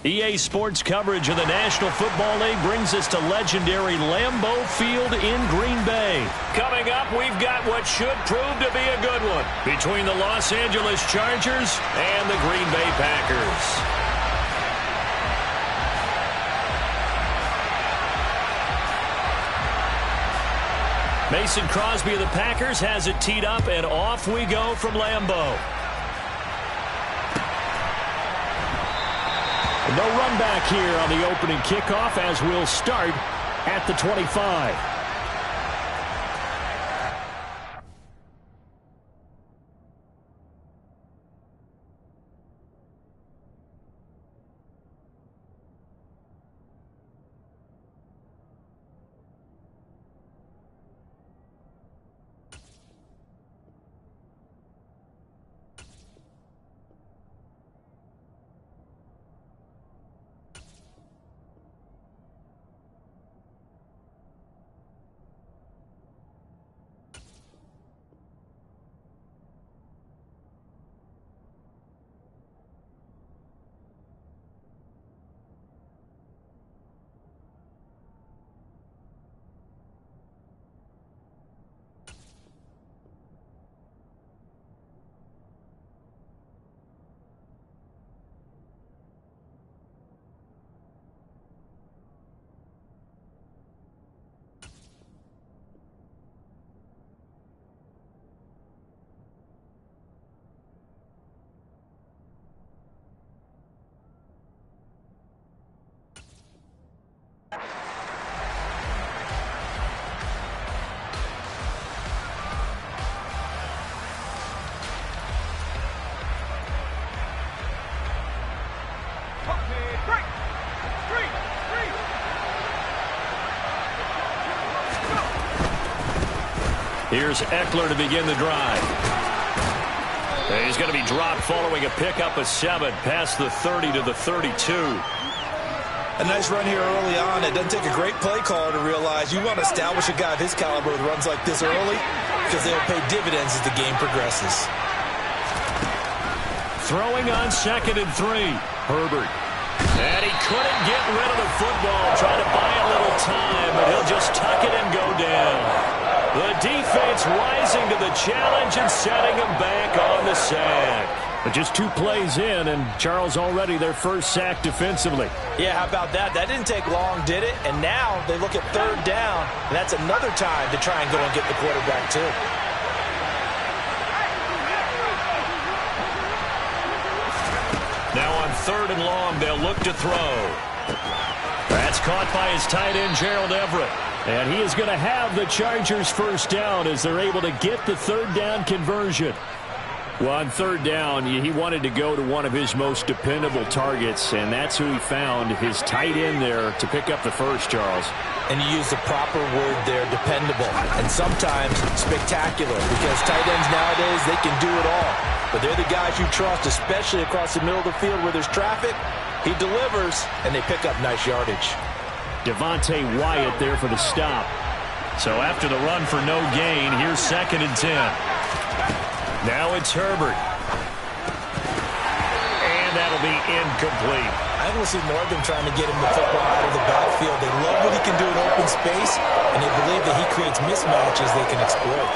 EA Sports coverage of the National Football League brings us to legendary Lambeau Field in Green Bay. Coming up, we've got what should prove to be a good one between the Los Angeles Chargers and the Green Bay Packers. Mason Crosby of the Packers has it teed up, and off we go from Lambeau. No run back here on the opening kickoff as we'll start at the 25. Here's Eckler to begin the drive. He's going to be dropped following a pickup of 7 past the 30 to the 32. A nice run here early on. It doesn't take a great play caller to realize you want to establish a guy of his caliber with runs like this early because they'll pay dividends as the game progresses. Throwing on 2nd and 3. Herbert. And he couldn't get rid of the football. Trying to buy a little time, but he'll just tuck it and go down. The defense rising to the challenge and setting him back on the sack. But just 2 plays in, and Charles already their first sack defensively. Yeah, how about that? That didn't take long, did it? And now they look at 3rd down, and that's another time to try and go and get the quarterback too. Now on 3rd and long, they'll look to throw. That's caught by his tight end, Gerald Everett. And he is going to have the Chargers first down as they're able to get the 3rd down conversion. Well, on 3rd down, he wanted to go to one of his most dependable targets, and that's who he found, his tight end there, to pick up the first, Charles. And you use the proper word there, dependable, and sometimes spectacular, because tight ends nowadays, they can do it all. But they're the guys you trust, especially across the middle of the field where there's traffic. He delivers, and they pick up nice yardage. Devontae Wyatt there for the stop. So after the run for no gain, here's 2nd and 10. Now it's Herbert. And that'll be incomplete. I want to see more of them trying to get him the football out of the backfield. They love what he can do in open space, and they believe that he creates mismatches they can exploit.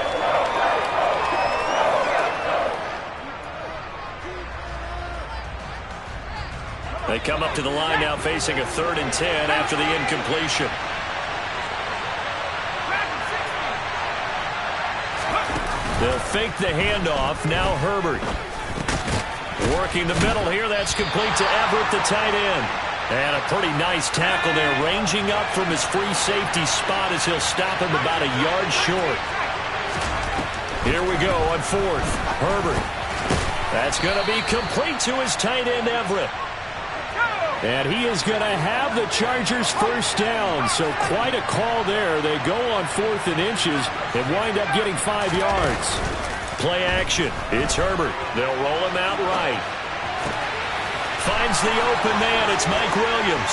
They come up to the line now facing a 3rd and 10 after the incompletion. They'll fake the handoff. Now Herbert. Working the middle here. That's complete to Everett, the tight end. And a pretty nice tackle there, ranging up from his free safety spot as he'll stop him about a yard short. Here we go on 4th. Herbert. That's going to be complete to his tight end, Everett. And he is going to have the Chargers first down. So quite a call there. They go on 4th and inches and wind up getting 5 yards. Play action. It's Herbert. They'll roll him out right. Finds the open man. It's Mike Williams.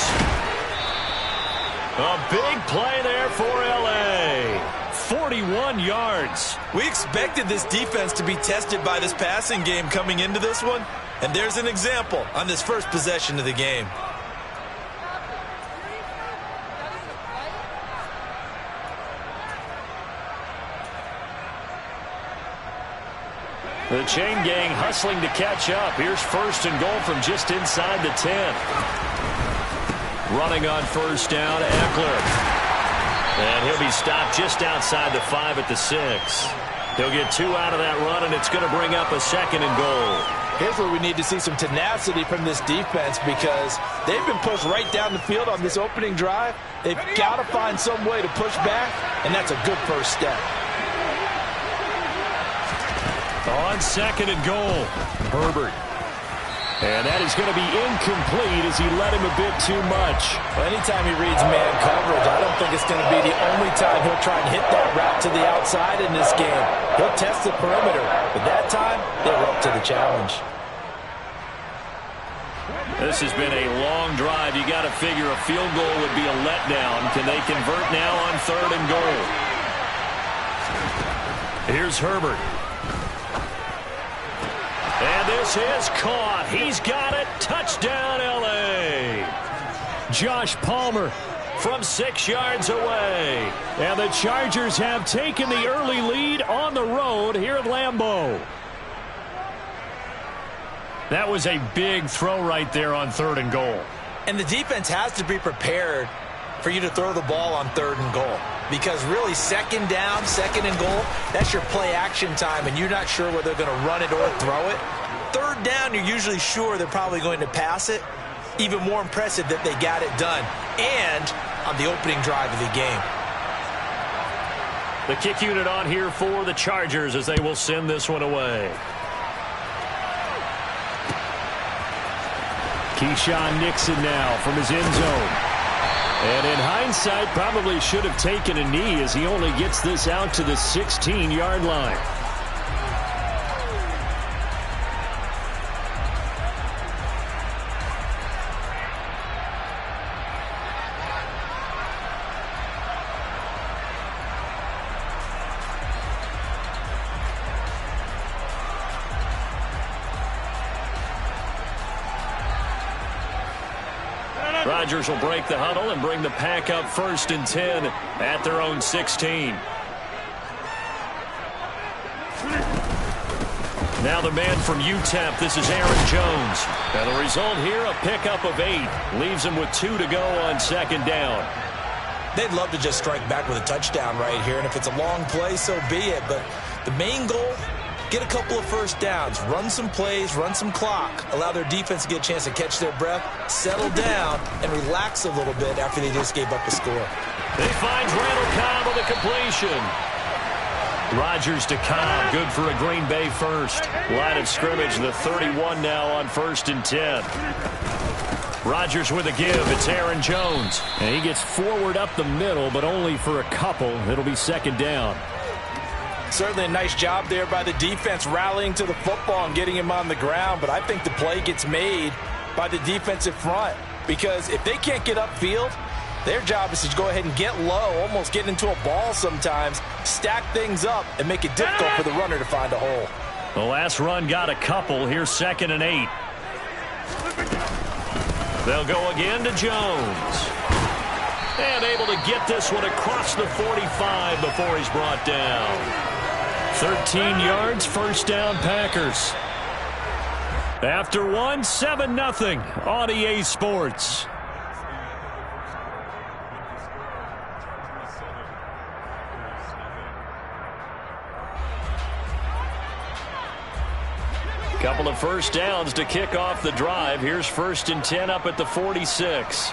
A big play there for L.A. 41 yards. We expected this defense to be tested by this passing game coming into this one. And there's an example on this first possession of the game. The chain gang hustling to catch up. Here's first and goal from just inside the 10. Running on first down, Eckler. And he'll be stopped just outside the 5 at the 6. He'll get 2 out of that run, and it's going to bring up a second and goal. Here's where we need to see some tenacity from this defense because they've been pushed right down the field on this opening drive. They've got to find some way to push back, and that's a good first step. On second and goal, Herbert. And that is going to be incomplete as he let him a bit too much. Well, anytime he reads man coverage, I don't think it's going to be the only time he'll try and hit that route to the outside in this game. He'll test the perimeter, but that time, they were up to the challenge. This has been a long drive. You got to figure a field goal would be a letdown. Can they convert now on third and goal? Here's Herbert. And this is caught. He's got it. Touchdown, L.A. Josh Palmer from 6 yards away. And the Chargers have taken the early lead on the road here at Lambeau. That was a big throw right there on third and goal. And the defense has to be prepared for you to throw the ball on third and goal. Because really, second down, second and goal, that's your play action time, and you're not sure whether they're going to run it or throw it. Third down, you're usually sure they're probably going to pass it. Even more impressive that they got it done, and on the opening drive of the game. The kick unit on here for the Chargers as they will send this one away. Keyshawn Nixon now from his end zone. And in hindsight, probably should have taken a knee as he only gets this out to the 16-yard line. Rodgers will break the huddle and bring the pack up first and 10 at their own 16. Now the man from UTEP, this is Aaron Jones. And the result here, a pickup of 8. Leaves him with 2 to go on second down. They'd love to just strike back with a touchdown right here, and if it's a long play, so be it. But the main goal, get a couple of first downs, run some plays, run some clock, allow their defense to get a chance to catch their breath, settle down, and relax a little bit after they just gave up a score. He finds Randall Cobb with a completion. Rodgers to Cobb, good for a Green Bay first. Line of scrimmage, the 31 now on first and 10. Rodgers with a give. It's Aaron Jones. And he gets forward up the middle, but only for a couple. It'll be second down. Certainly a nice job there by the defense rallying to the football and getting him on the ground, but I think the play gets made by the defensive front because if they can't get upfield, their job is to go ahead and get low, almost get into a ball sometimes, stack things up, and make it difficult for the runner to find a hole. The last run got a couple. Here's second and 8. They'll go again to Jones. And able to get this one across the 45 before he's brought down. 13 yards, first down, Packers. After 1, 7-0 on EA Sports. Couple of first downs to kick off the drive. Here's first and 10 up at the 46.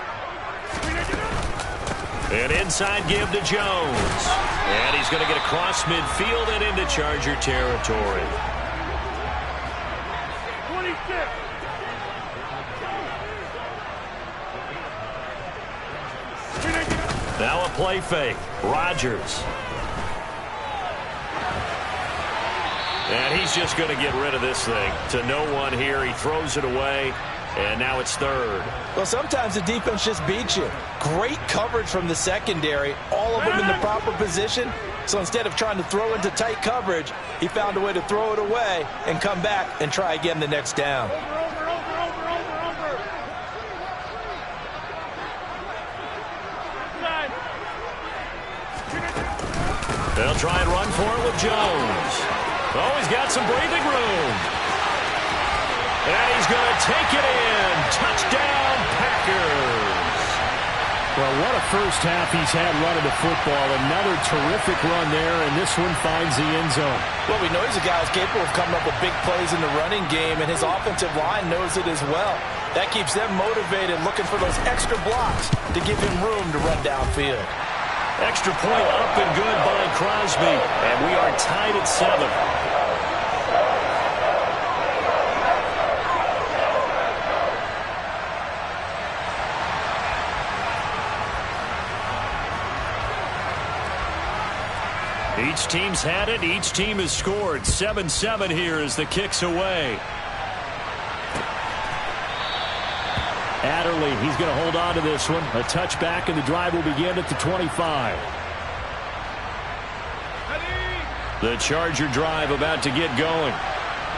An inside give to Jones. And he's going to get across midfield and into Charger territory. 26. Now a play fake. Rodgers. And he's just going to get rid of this thing. To no one here. He throws it away. And now it's third. Well, sometimes the defense just beats you. Great coverage from the secondary. All of them in the proper position. So instead of trying to throw into tight coverage, he found a way to throw it away and come back and try again the next down. They'll try and run for it with Jones. Oh, he's got some breathing room. And he's going to take it in. Touchdown, Packers. Well, what a first half he's had running the football. Another terrific run there, and this one finds the end zone. Well, we know he's a guy who's capable of coming up with big plays in the running game, and his offensive line knows it as well. That keeps them motivated, looking for those extra blocks to give him room to run downfield. Extra point up and good by Crosby. And we are tied at 7. Each team's had it. Each team has scored. 7-7 here as the kick's away. Adderley, he's going to hold on to this one. A touchback, and the drive will begin at the 25. The Charger drive about to get going.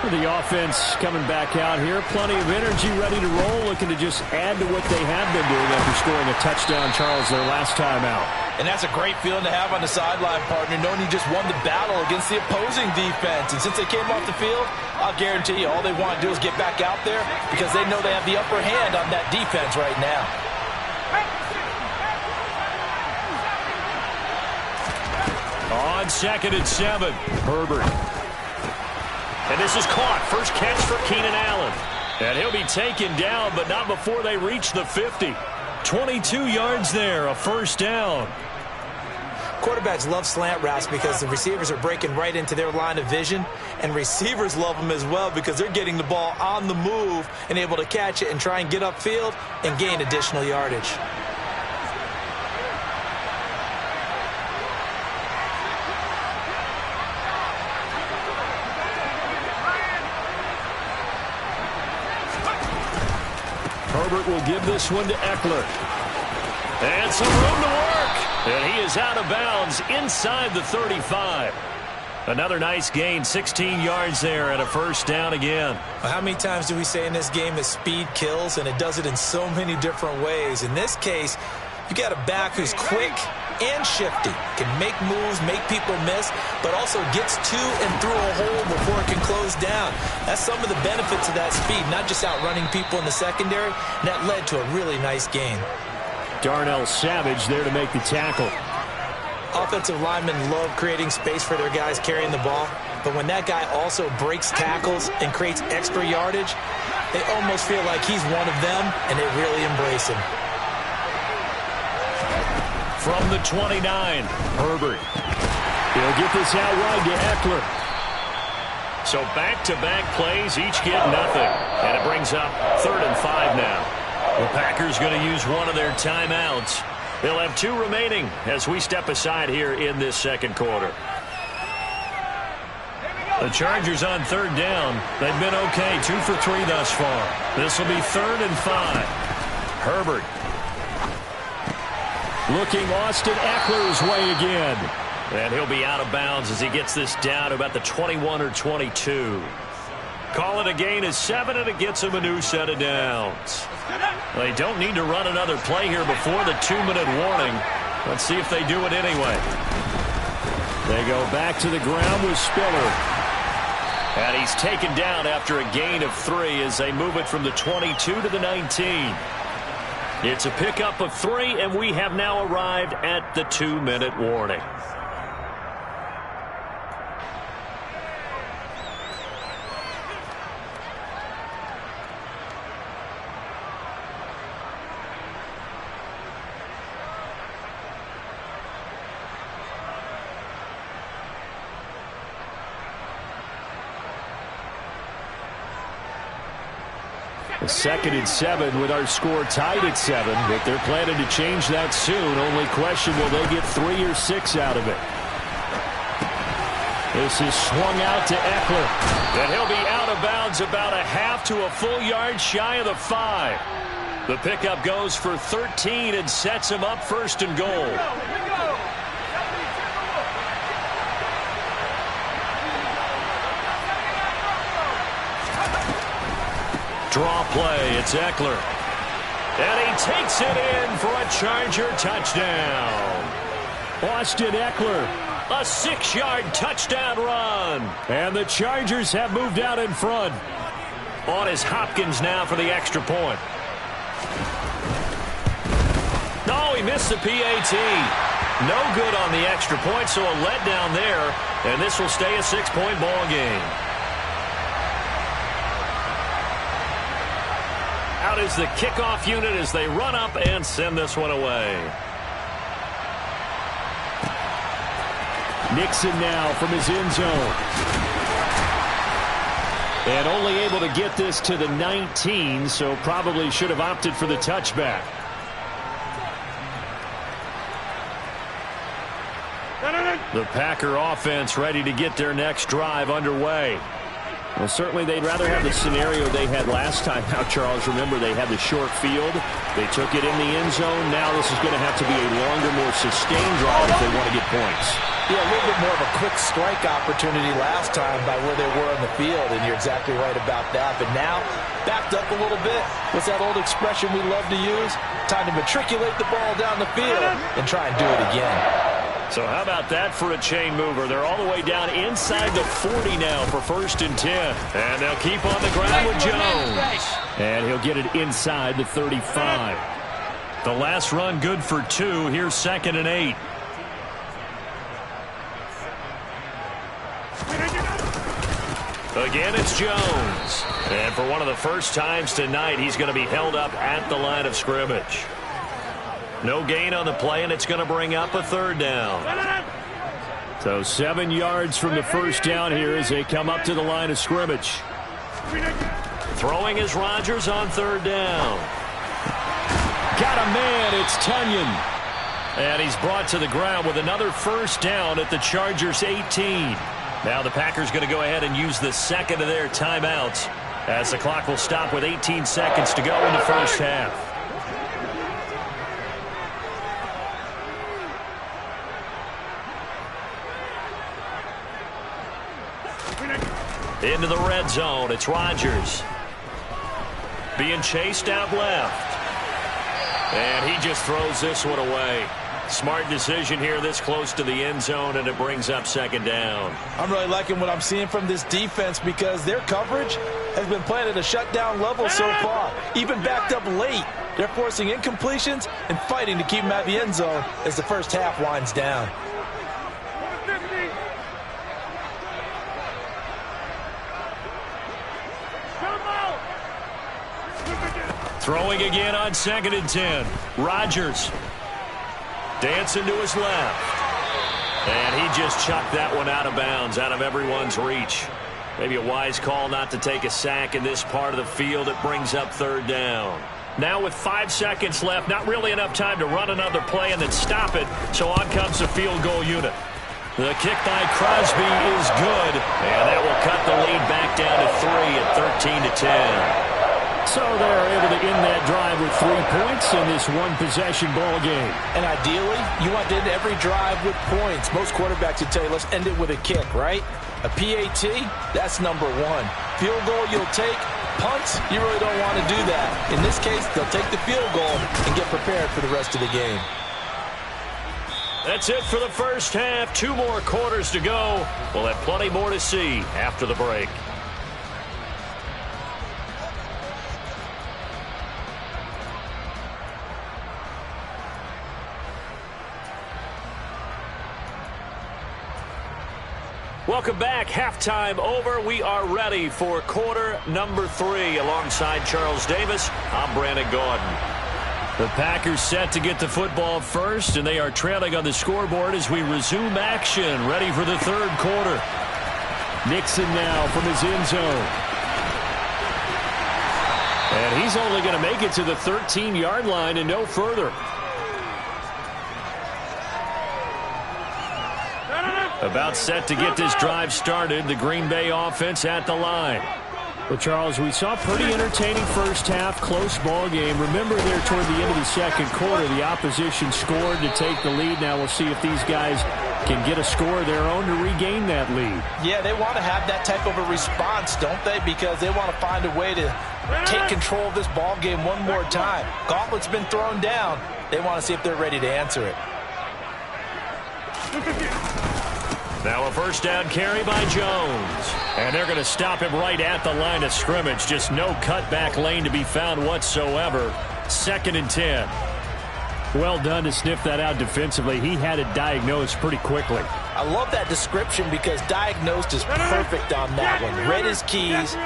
The offense coming back out here. Plenty of energy, ready to roll, looking to just add to what they have been doing after scoring a touchdown, Charles, their last time out. And that's a great feeling to have on the sideline, partner, knowing you just won the battle against the opposing defense. And since they came off the field, I'll guarantee you all they want to do is get back out there because they know they have the upper hand on that defense right now. On 2nd and 7, Herbert. And this is caught. First catch for Keenan Allen. And he'll be taken down, but not before they reach the 50. 22 yards there, a first down. Quarterbacks love slant routes because the receivers are breaking right into their line of vision, and receivers love them as well because they're getting the ball on the move and able to catch it and try and get upfield and gain additional yardage. Herbert will give this one to Eckler. And some room to work. And he is out of bounds inside the 35. Another nice gain, 16 yards there, and a first down again. Well, how many times do we say in this game that speed kills, and it does it in so many different ways? In this case, you got a back who's quick and shifty, can make moves, make people miss, but also gets to and through a hole before it can close down. That's some of the benefits of that speed, not just outrunning people in the secondary, and that led to a really nice gain. Darnell Savage there to make the tackle. Offensive linemen love creating space for their guys carrying the ball, but when that guy also breaks tackles and creates extra yardage, they almost feel like he's one of them, and they really embrace him. From the 29, Herbert. He'll get this out wide to Eckler. So back-to-back plays, each get nothing. And it brings up 3rd and 5 now. The Packers going to use one of their timeouts. They'll have 2 remaining as we step aside here in this second quarter. The Chargers on 3rd down. They've been okay, 2 for 3 thus far. This will be 3rd and 5. Herbert. Looking Austin Eckler's way again. And he'll be out of bounds as he gets this down to about the 21 or 22. Call it a gain of 7, and it gets him a new set of downs. They don't need to run another play here before the 2-minute warning. Let's see if they do it anyway. They go back to the ground with Spiller. And he's taken down after a gain of 3 as they move it from the 22 to the 19. It's a pickup of 3, and we have now arrived at the 2-minute warning. A 2nd and 7 with our score tied at 7, but they're planning to change that soon. Only question, will they get 3 or 6 out of it? This is swung out to Eckler. And he'll be out of bounds about a half to a full yard shy of the 5. The pickup goes for 13 and sets him up 1st and goal. Draw play, it's Eckler. And he takes it in for a Charger touchdown. Austin Eckler A 6-yard touchdown run. And the Chargers have moved out in front. On is Hopkins now for the extra point. No, he missed the PAT. No good on the extra point, so a letdown there. And this will stay a 6-point ball game. Out is the kickoff unit as they run up and send this one away. Nixon now from his end zone. And only able to get this to the 19, so probably should have opted for the touchback. The Packer offense ready to get their next drive underway. Well, certainly they'd rather have the scenario they had last time out, Charles. Remember, they had the short field. They took it in the end zone. Now this is going to have to be a longer, more sustained drive if they want to get points. Yeah, a little bit more of a quick strike opportunity last time by where they were on the field, and you're exactly right about that. But now, backed up a little bit. What's that old expression we love to use? Time to matriculate the ball down the field and try and do it again. So how about that for a chain mover? They're all the way down inside the 40 now for 1st and 10. And they'll keep on the ground with Jones. And he'll get it inside the 35. The last run good for 2. Here's 2nd and 8. Again, it's Jones. And for one of the first times tonight, he's going to be held up at the line of scrimmage. No gain on the play, and it's going to bring up a 3rd down. So 7 yards from the first down here as they come up to the line of scrimmage. Throwing is Rodgers on 3rd down. Got a man, it's Tunyon. And he's brought to the ground with another 1st down at the Chargers 18. Now the Packers going to go ahead and use the 2nd of their timeouts as the clock will stop with 18 seconds to go in the first half. Into the red zone, it's Rodgers. Being chased out left. And he just throws this one away. Smart decision here this close to the end zone, and it brings up 2nd down. I'm really liking what I'm seeing from this defense because their coverage has been playing at a shutdown level so far. Even backed up late, they're forcing incompletions and fighting to keep them at the end zone as the first half winds down. Throwing again on 2nd and 10. Rodgers dancing to his left. And he just chucked that one out of bounds, out of everyone's reach. Maybe a wise call not to take a sack in this part of the field. It brings up 3rd down. Now with 5 seconds left, not really enough time to run another play and then stop it. So on comes the field goal unit. The kick by Crosby is good. And that will cut the lead back down to 3 at 13-10. So they're able to end that drive with 3 points in this one-possession ball game. And ideally, you want to end every drive with points. Most quarterbacks would tell you, let's end it with a kick, right? A PAT, that's number 1. Field goal, you'll take. Punts, you really don't want to do that. In this case, they'll take the field goal and get prepared for the rest of the game. That's it for the first half. 2 more quarters to go. We'll have plenty more to see after the break. Welcome back. Halftime over. We are ready for quarter number 3. Alongside Charles Davis, I'm Brandon Gaudin. The Packers set to get the football first, and they are trailing on the scoreboard as we resume action, ready for the 3rd quarter. Nixon now from his end zone. And he's only going to make it to the 13-yard line and no further. About set to get this drive started. The Green Bay offense at the line. Well, Charles, we saw a pretty entertaining first half, close ball game. Remember there toward the end of the 2nd quarter, the opposition scored to take the lead. Now we'll see if these guys can get a score of their own to regain that lead. Yeah, they want to have that type of a response, don't they? Because they want to find a way to take control of this ball game one more time. Gauntlet's been thrown down. They want to see if they're ready to answer it. Now a first down carry by Jones. And they're going to stop him right at the line of scrimmage. Just no cutback lane to be found whatsoever. 2nd and 10. Well done to sniff that out defensively. He had it diagnosed pretty quickly. I love that description because diagnosed is perfect on that one. Read his keys,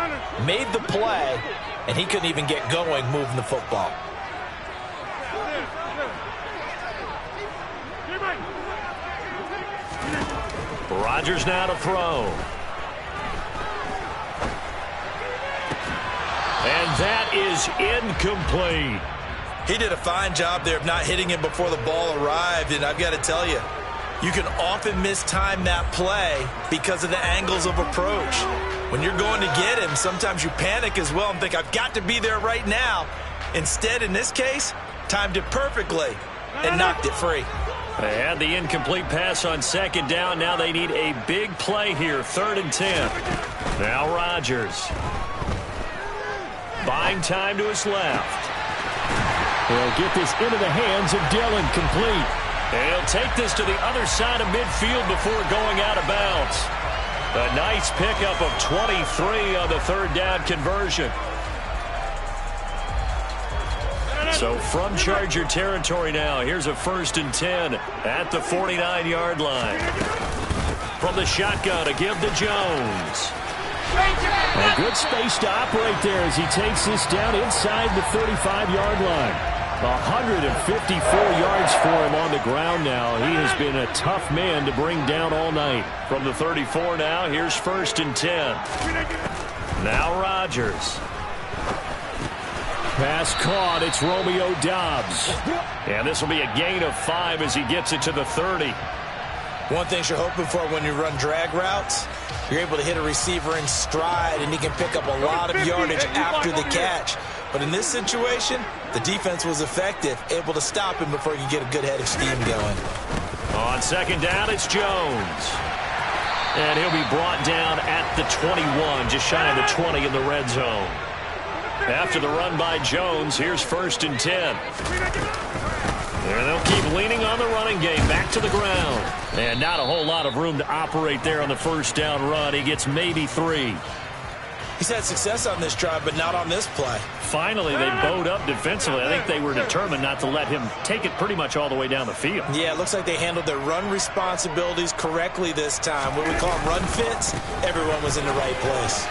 made the play, and he couldn't even get going moving the football. Rodgers now to throw. And that is incomplete. He did a fine job there of not hitting him before the ball arrived, and I've got to tell you, you can often mistime that play because of the angles of approach. When you're going to get him, sometimes you panic as well and think, I've got to be there right now. Instead, in this case, timed it perfectly and knocked it free. They had the incomplete pass on 2nd down. Now they need a big play here, 3rd and 10. Now Rodgers. Buying time to his left. He'll get this into the hands of Dillon, complete. And he'll take this to the other side of midfield before going out of bounds. A nice pickup of 23 on the 3rd down conversion. So from Charger territory now, here's a 1st and 10 at the 49-yard line. From the shotgun to give to Jones. A good space to operate there as he takes this down inside the 35-yard line. 154 yards for him on the ground now. He has been a tough man to bring down all night. From the 34 now, here's 1st and 10. Now Rodgers. Pass caught. It's Romeo Doubs. And this will be a gain of 5 as he gets it to the 30. One thing you're hoping for when you run drag routes, you're able to hit a receiver in stride, and he can pick up a lot of yardage after the catch. But in this situation, the defense was effective, able to stop him before he could get a good head of steam going. On 2nd down, it's Jones. And he'll be brought down at the 21, just shy of the 20 in the red zone. After the run by Jones, here's 1st and 10. And they'll keep leaning on the running game, back to the ground. And not a whole lot of room to operate there on the 1st down run. He gets maybe 3. He's had success on this drive, but not on this play. Finally, they bowed up defensively. I think they were determined not to let him take it pretty much all the way down the field. Yeah, it looks like they handled their run responsibilities correctly this time. What we call them run fits, everyone was in the right place.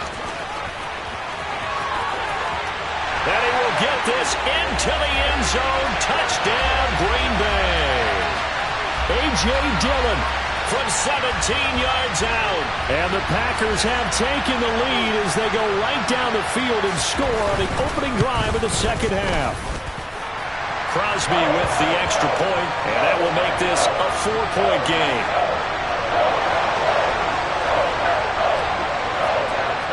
And he will get this into the end zone. Touchdown, Green Bay. A.J. Dillon from 17 yards out. And the Packers have taken the lead as they go right down the field and score on the opening drive of the 2nd half. Crosby with the extra point, and that will make this a 4-point game.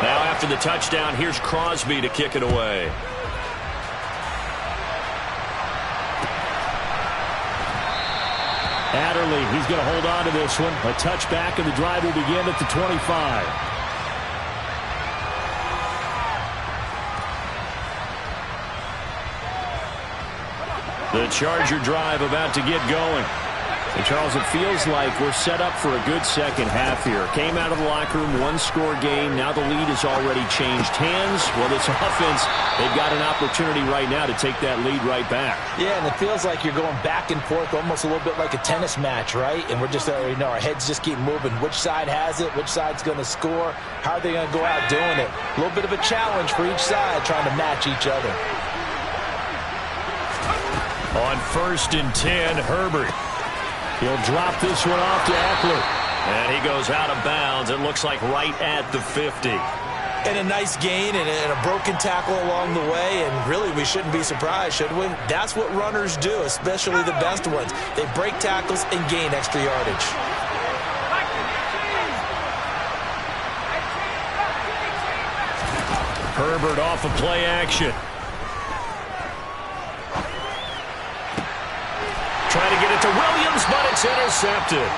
Now after the touchdown, here's Crosby to kick it away. Adderley, he's going to hold on to this one. A touchback, and the drive will begin at the 25. The Charger drive about to get going. And Charles, it feels like we're set up for a good 2nd half here. Came out of the locker room, 1-score game. Now the lead has already changed hands. Well, this offense, they've got an opportunity right now to take that lead right back. Yeah, and it feels like you're going back and forth almost a little bit like a tennis match, right? And we're just already know our heads just keep moving. Which side has it? Which side's going to score? How are they going to go out doing it? A little bit of a challenge for each side trying to match each other. On 1st and 10, Herbert. He'll drop this one off to Eckler. And he goes out of bounds. It looks like right at the 50. And a nice gain and a broken tackle along the way. And really, we shouldn't be surprised, should we? That's what runners do, especially the best ones. They break tackles and gain extra yardage. Herbert off of play action. Trying to get it to Williams, but it's intercepted.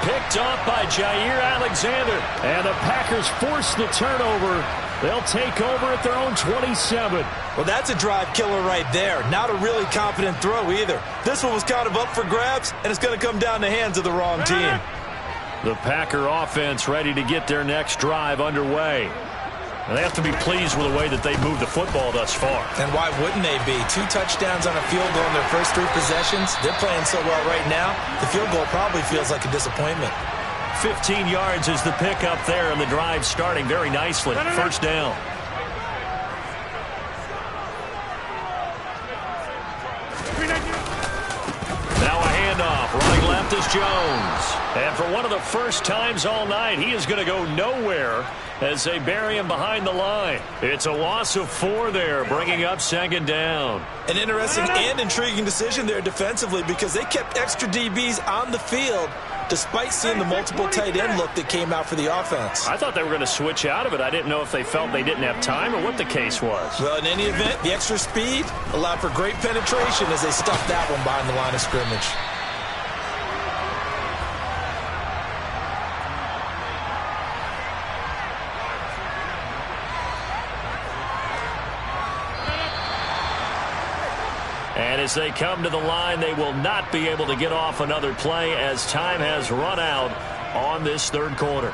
Picked off by Jair Alexander. And the Packers force the turnover. They'll take over at their own 27. Well, that's a drive killer right there. Not a really confident throw either. This one was kind of up for grabs, and it's going to come down the hands of the wrong team. The Packer offense ready to get their next drive underway. And they have to be pleased with the way that they moved the football thus far. And why wouldn't they be? 2 touchdowns on a field goal in their first 3 possessions. They're playing so well right now, the field goal probably feels like a disappointment. 15 yards is the pickup there, and the drive starting very nicely. First down. Now a handoff. Running left is Jones. And for one of the first times all night, he is going to go nowhere as they bury him behind the line. It's a loss of 4 there, bringing up second down. An interesting and intriguing decision there defensively because they kept extra DBs on the field despite seeing the multiple tight end look that came out for the offense. I thought they were going to switch out of it. I didn't know if they felt they didn't have time or what the case was. Well, in any event, the extra speed allowed for great penetration as they stuffed that one behind the line of scrimmage. And as they come to the line, they will not be able to get off another play as time has run out on this third quarter.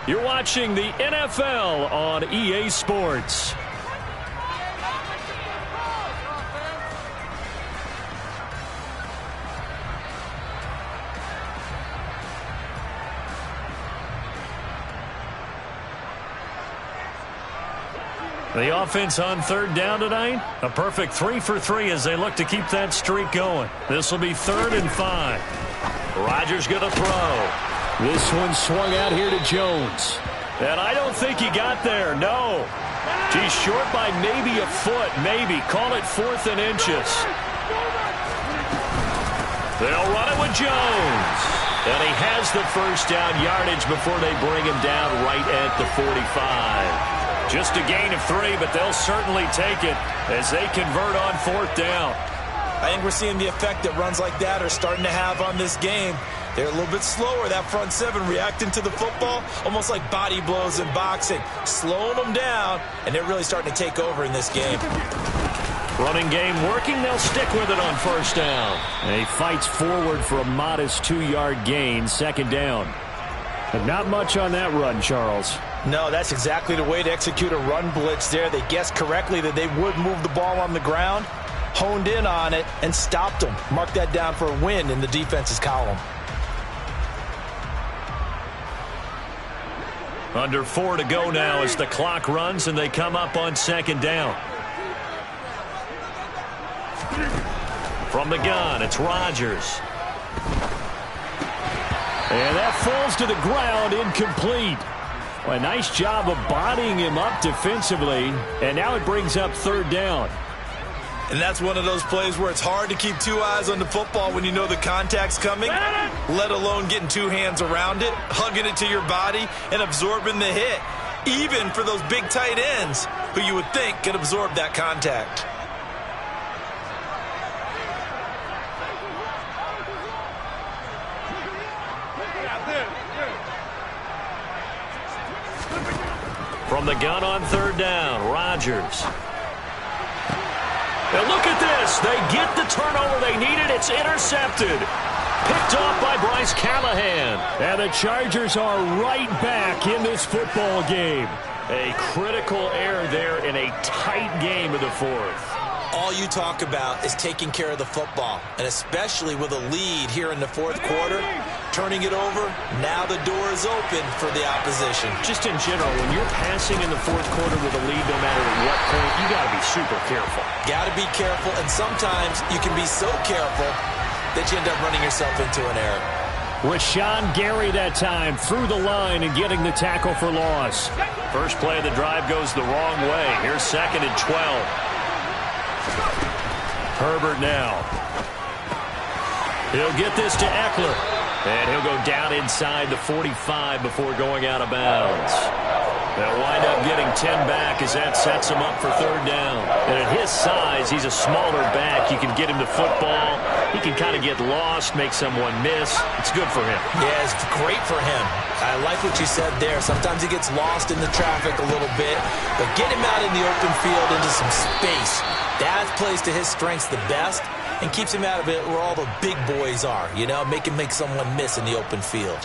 You're watching the NFL on EA Sports. The offense on third down tonight, a perfect 3 for 3 as they look to keep that streak going. This will be 3rd and 5. Rodgers going to throw. This one swung out here to Jones. And I don't think he got there, no. He's short by maybe a foot, maybe. Call it 4th and inches. They'll run it with Jones. And he has the first down yardage before they bring him down right at the 45. Just a gain of 3, but they'll certainly take it as they convert on 4th down. I think we're seeing the effect that runs like that are starting to have on this game. They're a little bit slower, that front 7, reacting to the football, almost like body blows in boxing, slowing them down, and they're really starting to take over in this game. Running game working, they'll stick with it on first down. And he fights forward for a modest 2-yard gain, second down. But not much on that run, Charles. No, that's exactly the way to execute a run blitz there. They guessed correctly that they would move the ball on the ground, honed in on it, and stopped them. Mark that down for a win in the defense's column. Under 4 to go now as the clock runs and they come up on second down. From the gun, it's Rodgers. And that falls to the ground, incomplete. Well, a nice job of bodying him up defensively, and now it brings up third down. And that's one of those plays where it's hard to keep 2 eyes on the football when you know the contact's coming, let alone getting 2 hands around it, hugging it to your body, and absorbing the hit, even for those big tight ends who you would think could absorb that contact. From the gun on third down, Rodgers. And look at this. They get the turnover they needed. It's intercepted. Picked off by Bryce Callahan. And the Chargers are right back in this football game. A critical error there in a tight game of the 4th. All you talk about is taking care of the football, and especially with a lead here in the 4th quarter, turning it over, now the door is open for the opposition. Just in general, when you're passing in the 4th quarter with a lead, no matter at what point, you got to be super careful. Got to be careful, and sometimes you can be so careful that you end up running yourself into an error. Rashawn Gary that time through the line and getting the tackle for loss. First play of the drive goes the wrong way. Here's 2nd and 12. Herbert now. He'll get this to Eckler. And he'll go down inside the 45 before going out of bounds. They'll wind up getting 10 back as that sets him up for third down. And at his size, he's a smaller back. You can get him to football. He can kind of get lost, make someone miss. It's good for him. Yeah, it's great for him. I like what you said there. Sometimes he gets lost in the traffic a little bit. But get him out in the open field into some space. That plays to his strengths the best and keeps him out of it where all the big boys are, you know, make him make someone miss in the open field.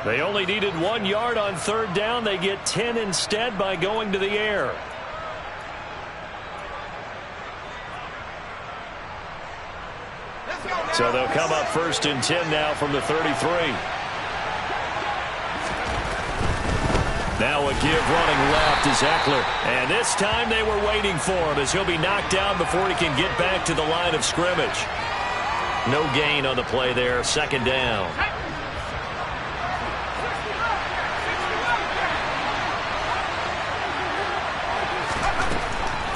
They only needed 1 yard on third down. They get 10 instead by going to the air. So they'll come up 1st and 10 now from the 33. Now a give running left is Eckler. And this time they were waiting for him as he'll be knocked down before he can get back to the line of scrimmage. No gain on the play there. 2nd down.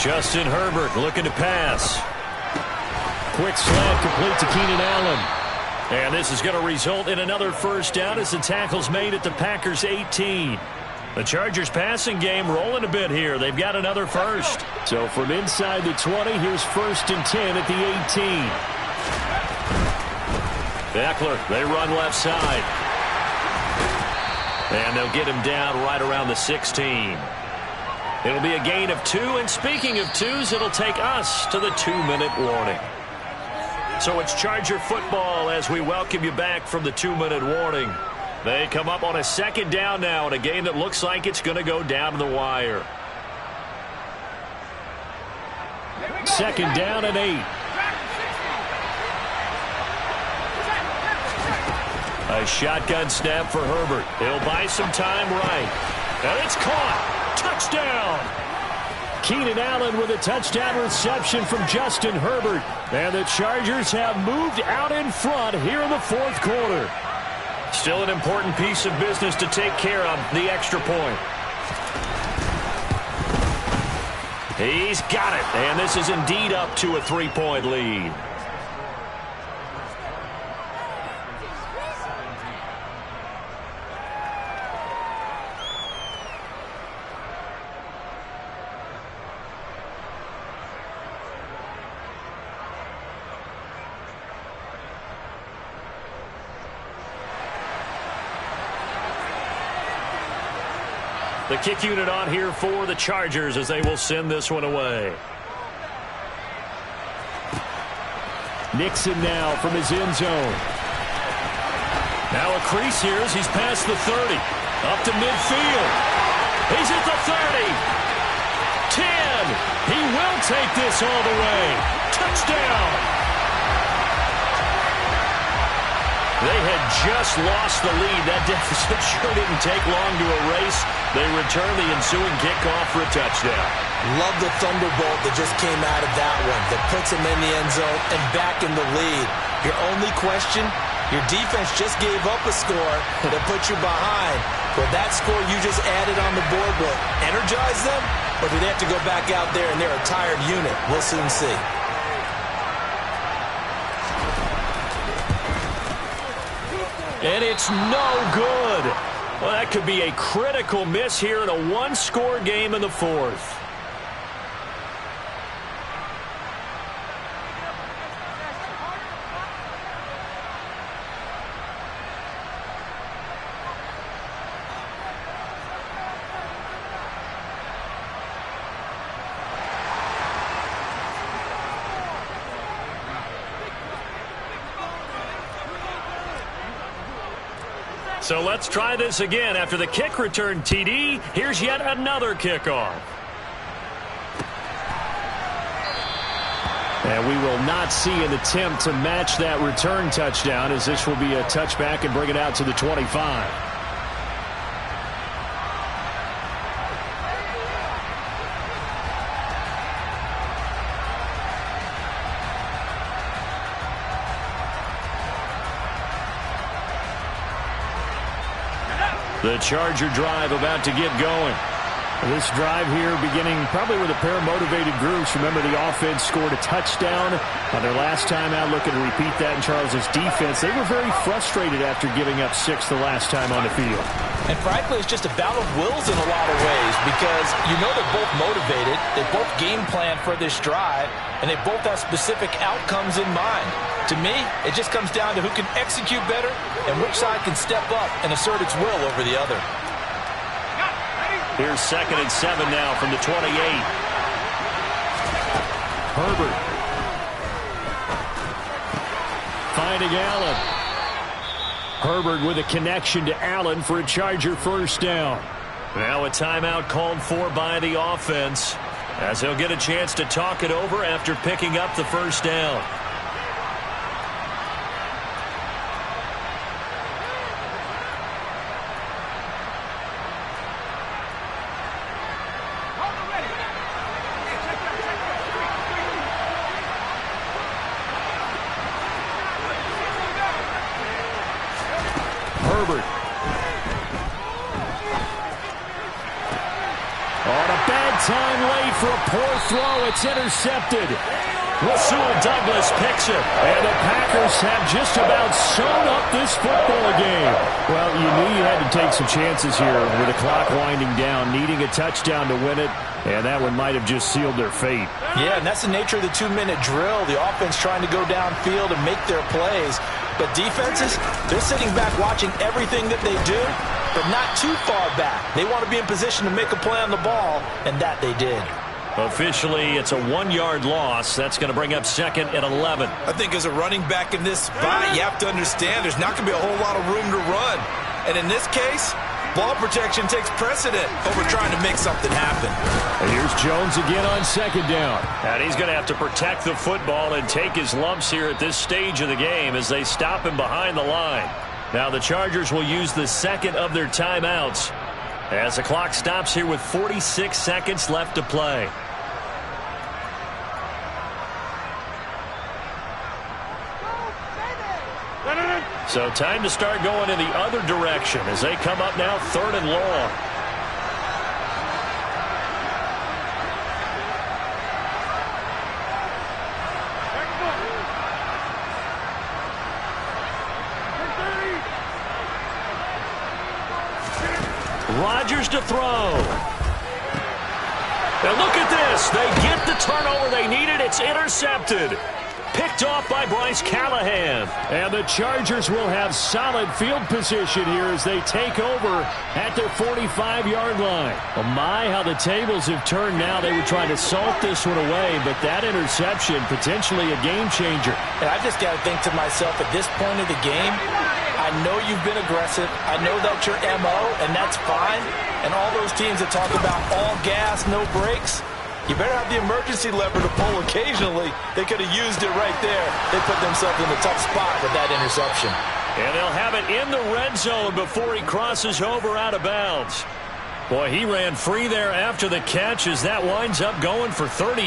Justin Herbert looking to pass. Quick slant complete to Keenan Allen. And this is going to result in another 1st down as the tackle's made at the Packers' 18. The Chargers passing game rolling a bit here. They've got another 1st. So from inside the 20, here's 1st and 10 at the 18. Eckler, they run left side. And they'll get him down right around the 16. It'll be a gain of 2, and speaking of 2s, it'll take us to the 2-minute warning. So it's Charger football as we welcome you back from the 2-minute warning. They come up on a 2nd down now in a game that looks like it's going to go down to the wire. 2nd down and 8. A shotgun snap for Herbert. He'll buy some time right. And it's caught. Touchdown. Keenan Allen with a touchdown reception from Justin Herbert. And the Chargers have moved out in front here in the 4th quarter. Still an important piece of business to take care of, the extra point. He's got it. And this is indeed up to a 3-point lead. The kick unit on here for the Chargers as they will send this one away. Nixon now from his end zone. Now a crease here as he's past the 30. Up to midfield. He's at the 30. 10. He will take this all the way. Touchdown. They had just lost the lead. That deficit sure didn't take long to erase. They return the ensuing kickoff for a touchdown. Love the thunderbolt that just came out of that one that puts them in the end zone and back in the lead. Your only question, your defense just gave up a score that put you behind. Will that score you just added on the board will energize them? Or do they have to go back out there and they're a tired unit? We'll soon see. And it's no good. Well, that could be a critical miss here in a 1-score game in the 4th. So let's try this again. After the kick return TD, here's yet another kickoff. And we will not see an attempt to match that return touchdown, as this will be a touchback and bring it out to the 25. The Charger drive about to get going. This drive here beginning probably with a pair of motivated groups. Remember, the offense scored a touchdown on their last time out. Looking to repeat that in Charles's defense. They were very frustrated after giving up 6 the last time on the field. And frankly, it's just a battle of wills in a lot of ways because you know they're both motivated. They both game plan for this drive, and they both have specific outcomes in mind. To me, it just comes down to who can execute better and which side can step up and assert its will over the other. Here's 2nd and 7 now from the 28. Herbert. Finding Allen. Herbert with a connection to Allen for a Charger first down. Now a timeout called for by the offense, as he'll get a chance to talk it over after picking up the first down. Herbert. On a bad time late for a poor throw. It's intercepted. Rasul Douglas picks it. And the Packers have just about sewn up this football game. Well, you knew you had to take some chances here with the clock winding down, needing a touchdown to win it, and that one might have just sealed their fate. Yeah, and that's the nature of the 2-minute drill. The offense trying to go downfield and make their plays. But defenses, they're sitting back watching everything that they do, but not too far back. They want to be in position to make a play on the ball, and that they did. Officially, it's a 1-yard loss. That's going to bring up second and 11. I think as a running back in this spot, you have to understand there's not going to be a whole lot of room to run. And in this case, ball protection takes precedent over trying to make something happen. And here's Jones again on second down. And he's going to have to protect the football and take his lumps here at this stage of the game as they stop him behind the line. Now the Chargers will use the second of their timeouts as the clock stops here with 46 seconds left to play. So time to start going in the other direction as they come up now 3rd and long. Rodgers to throw. And look at this. They get the turnover they needed. It's intercepted. Picked off by Bryce Callahan. And the Chargers will have solid field position here as they take over at their 45-yard line. Oh my, how the tables have turned now. They were trying to salt this one away, but that interception, potentially a game changer. And I just got to think to myself, at this point of the game, I know you've been aggressive. I know that's your MO, and that's fine. And all those teams that talk about all gas, no brakes, you better have the emergency lever to pull occasionally. They could have used it right there. They put themselves in a tough spot with that interception. And they'll have it in the red zone before he crosses over out of bounds. Boy, he ran free there after the catch as that winds up going for 38.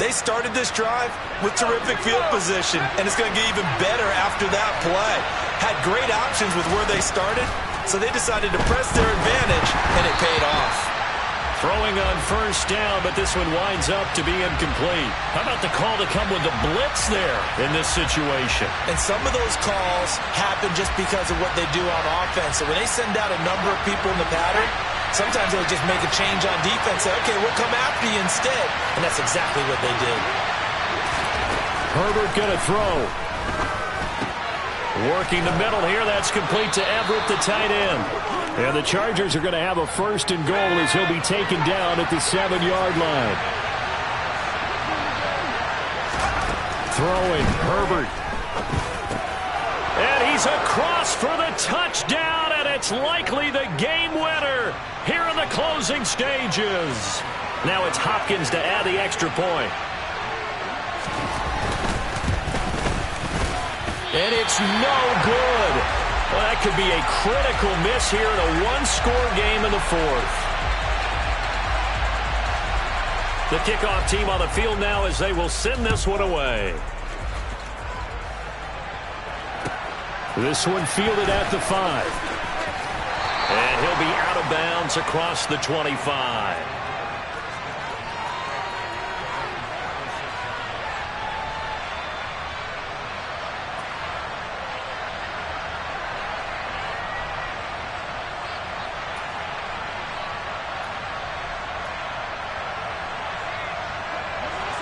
They started this drive with terrific field position, and it's going to get even better after that play. Had great options with where they started, so they decided to press their advantage, and it paid off. Throwing on first down, but this one winds up to be incomplete. How about the call to come with the blitz there in this situation? And some of those calls happen just because of what they do on offense. So when they send out a number of people in the pattern, sometimes they'll just make a change on defense. Say, okay, we'll come after you instead. And that's exactly what they did. Herbert going to throw. Working the middle here. That's complete to Everett, the tight end. And the Chargers are going to have a 1st and goal as he'll be taken down at the 7-yard line. Throwing, Herbert. And he's across for the touchdown, and it's likely the game winner here in the closing stages. Now it's Hopkins to add the extra point. And it's no good. Well, that could be a critical miss here in a one-score game in the 4th. The kickoff team on the field now as they will send this one away. This one fielded at the 5. And he'll be out of bounds across the 25.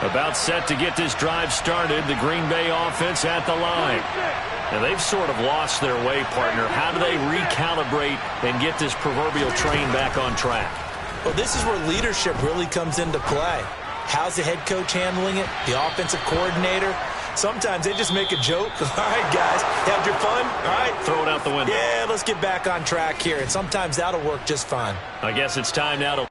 About set to get this drive started, the Green Bay offense at the line. And they've sort of lost their way, partner. How do they recalibrate and get this proverbial train back on track? Well, this is where leadership really comes into play. How's the head coach handling it? The offensive coordinator? Sometimes they just make a joke. All right, guys, had your fun? All right. Throw it out the window. Yeah, let's get back on track here, and sometimes that'll work just fine. I guess it's time now to